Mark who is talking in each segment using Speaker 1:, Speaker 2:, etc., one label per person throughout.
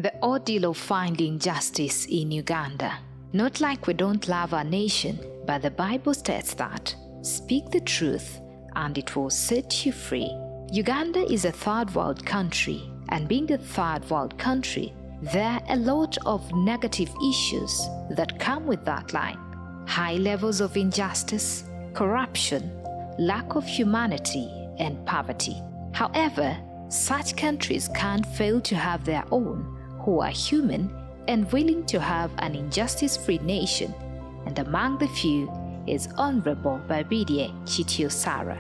Speaker 1: The ordeal of finding justice in Uganda. Not like we don't love our nation, but the Bible states that, speak the truth and it will set you free. Uganda is a third world country, and being a third world country, there are a lot of negative issues that come with that line. High levels of injustice, corruption, lack of humanity, and poverty. However, such countries can't fail to have their own who are human and willing to have an injustice-free nation, and among the few is Honorable Babidie Chitiosara.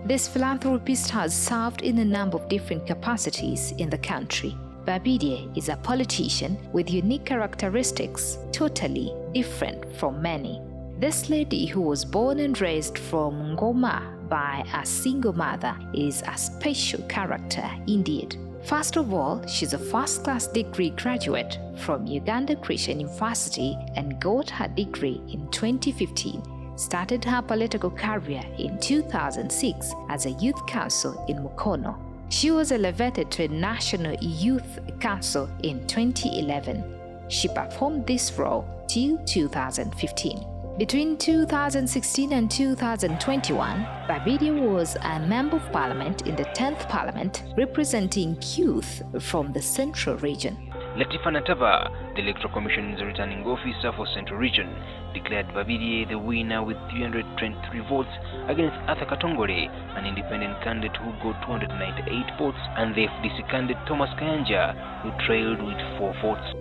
Speaker 1: This philanthropist has served in a number of different capacities in the country. Babidie is a politician with unique characteristics, totally different from many. This lady, who was born and raised from Ngoma by a single mother, is a special character indeed. First of all, she's a first-class degree graduate from Uganda Christian University and got her degree in 2015. Started her political career in 2006 as a youth council in Mukono. She was elevated to a national youth council in 2011. She performed this role till 2015. Between 2016 and 2021, Babidie was a Member of Parliament in the 10th Parliament, representing youth from the Central Region.
Speaker 2: Latifa Nataba, the Electoral Commission's returning officer for Central Region, declared Babidie the winner with 323 votes against Arthur Katongole, an independent candidate who got 298 votes, and the FDC candidate Thomas Kayanja, who trailed with 4 votes.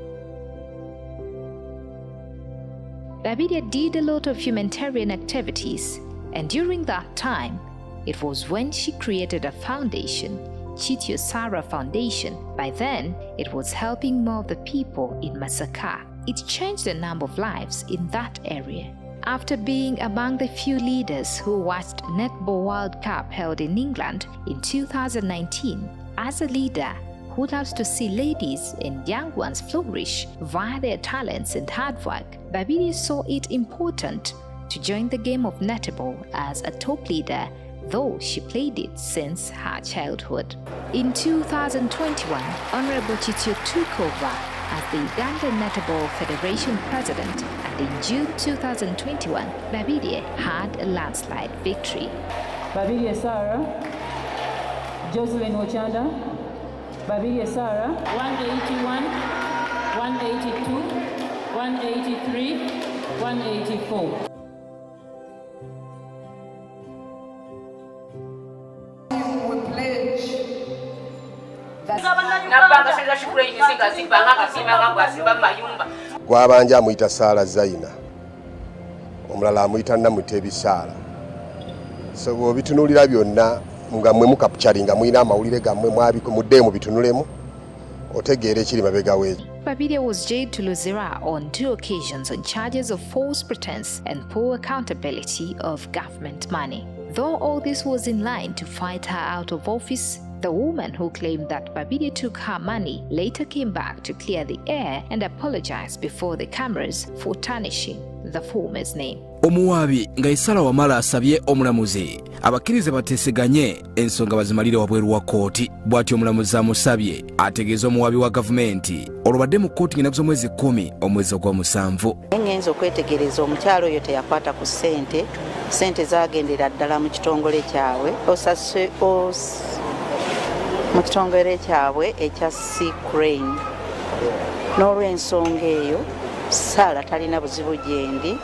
Speaker 1: Babidie did a lot of humanitarian activities, and during that time, it was when she created a foundation, Chitiosara Foundation. By then, it was helping more of the people in Masaka. It changed a number of lives in that area. After being among the few leaders who watched Netball World Cup held in England in 2019, as a leader who loves to see ladies and young ones flourish via their talents and hard work, Babidie saw it important to join the game of netball as a top leader, though she played it since her childhood. In 2021, Honorable Chitio took over as the Uganda Netball Federation president, and in June 2021, Babidie had a landslide victory.
Speaker 3: Babidie Sarah, Jocelyn Ochanda, Babidie Sarah, 181, 182, 183, 184.
Speaker 4: Gwabanja amuyita Saala Zaina, omulala amuyita Namutebi Saala. So bw'obitunulira byonna nga mmwe mukapcharinga mwina amawulire gammwe mwabikumuddeemu bitunulemu otegeera ekiri mabega weekyo.
Speaker 1: Babidie was jailed to Luzira on 2 occasions on charges of false pretense and poor accountability of government money. Though all this was in line to fight her out of office, the woman who claimed that Babidie took her money later came back to clear the air and apologized before the cameras for tarnishing the former's name.
Speaker 5: Omuwaabi nga Isala Wamala asabye omulamuzi abakkirize bateeseganye ensonga bazimalire wabweru wa kkooti. Bw'atyo omulamuzi amusabye ategeeza omuwaabi wa gavumenti olwabadde mu kkooti ng'ennaku z'omwezi 10 omwezi ogw'omusanvu.
Speaker 6: Ngenza okwetegereza omukyalo oyo teyakwata ku ssente zaagendera ddala mu kitongole kyabwe mu kitongole kyabwe ekya Sea Crane. N'olw'ensonga eyo Saala talina buzibu gyendi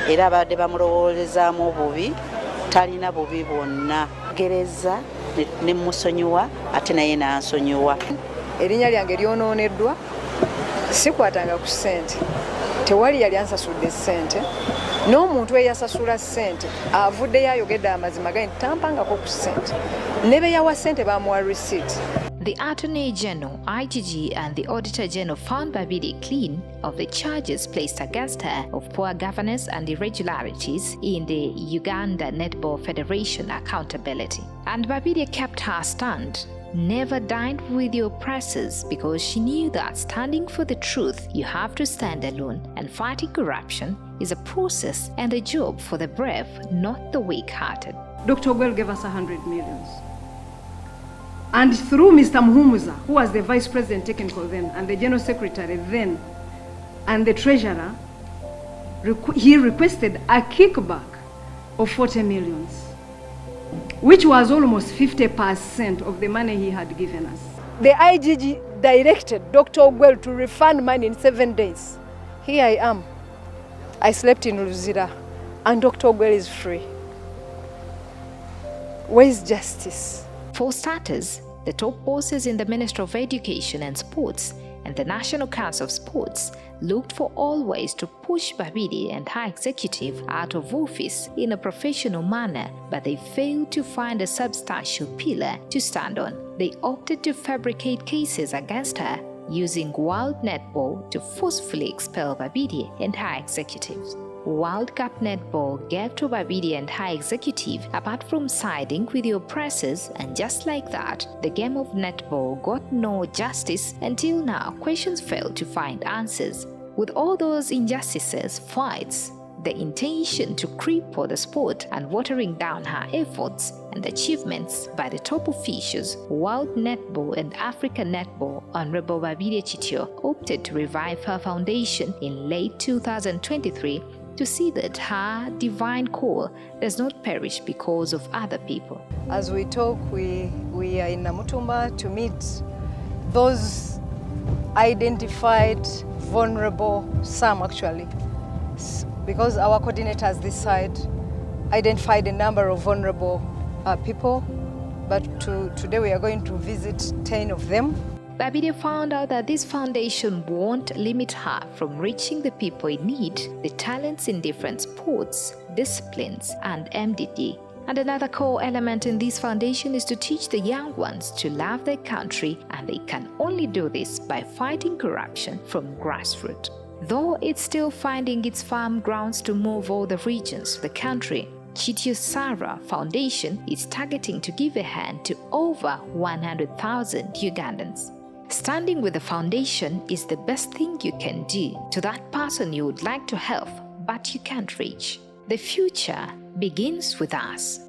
Speaker 6: era abadde bamulowoolezaamu obubi, talina bubi bwonna. Gereza ne musonyiwa ate naye n'ansonyiwa.
Speaker 7: Erinnya lyange lyonooneddwa, sikwatanga ku ssente, tewali yali ansasudde ssente, n'omuntu eyasasula ssente avuddeyo ayogedde amazima gaye tampangako ku ssente, ne be yawa ssente bamuwa receipt.
Speaker 1: The Attorney General, IGG, and the Auditor General found Babidie clean of the charges placed against her of poor governance and irregularities in the Uganda Netball Federation accountability. And Babidie kept her stand, never dined with your oppressors, because she knew that standing for the truth, you have to stand alone, and fighting corruption is a process and a job for the brave, not the weak-hearted.
Speaker 8: Dr. Ogwell gave us 100 million. And through Mr. Muhumuza, who was the Vice President Technical then, and the General Secretary then, and the Treasurer, he requested a kickback of 40 million, which was almost 50% of the money he had given us.
Speaker 7: The IGG directed Dr. Ogwell to refund money in 7 days. Here I am. I slept in Luzira, and Dr. Ogwell is free. Where is justice?
Speaker 1: For starters, the top bosses in the Ministry of Education and Sports and the National Council of Sports looked for all ways to push Babidi and her executive out of office in a professional manner, but they failed to find a substantial pillar to stand on. They opted to fabricate cases against her, using World Netball to forcefully expel Babidi and her executives. World Cup Netball gave to Babidi and her executive, apart from siding with the oppressors, and just like that, the game of netball got no justice. Until now, questions failed to find answers. With all those injustices, fights, the intention to cripple the sport and watering down her efforts and achievements by the top officials, World Netball and African Netball, Honorable Babidi Chitio opted to revive her foundation in late 2023 to see that her divine call does not perish because of other people.
Speaker 7: As we talk, we are in Namutumba to meet those identified vulnerable, some actually, because our coordinators this side identified a number of vulnerable people, but today we are going to visit 10 of them.
Speaker 1: Babidi found out that this foundation won't limit her from reaching the people in need, the talents in different sports, disciplines, and MDD. And another core element in this foundation is to teach the young ones to love their country, and they can only do this by fighting corruption from grassroots. Though it's still finding its firm grounds to move all the regions of the country, Chitio Sara Foundation is targeting to give a hand to over 100,000 Ugandans. Standing with the foundation is the best thing you can do to that person you would like to help, but you can't reach. The future begins with us.